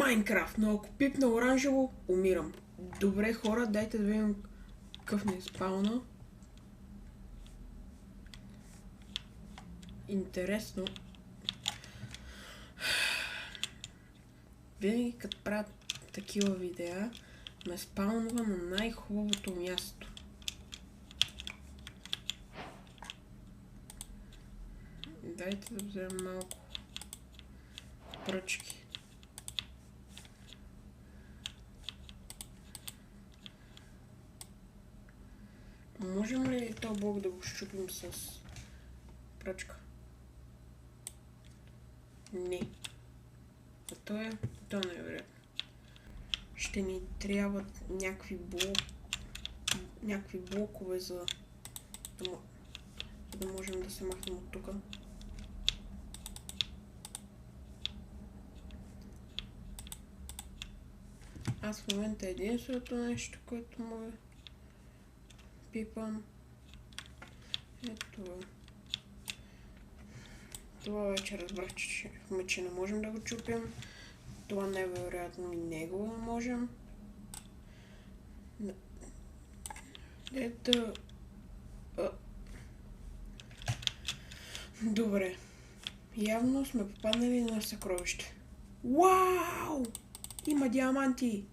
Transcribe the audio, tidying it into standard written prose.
Майнкрафт, но ако пипна оранжево, умирам. Добре, хора, дайте да видим какъв не е спауна. Интересно. Винаги като правят такива видеа, ме спаунва на най-хубавото място. Дайте да вземем малко пръчки. Можем ли този блок да го щупим с пръчка? Не. А то не е вероятно. Ще ни трябват някакви блокове, за да можем да се махнем от тук. Аз в момента единственото нещо, което мога пипам, е това. Това вече разбрах, че не можем да го чупим. Това невероятно и него не можем. Ето. Добре. Явно сме попаднали на съкровище. Вау! Има диаманти!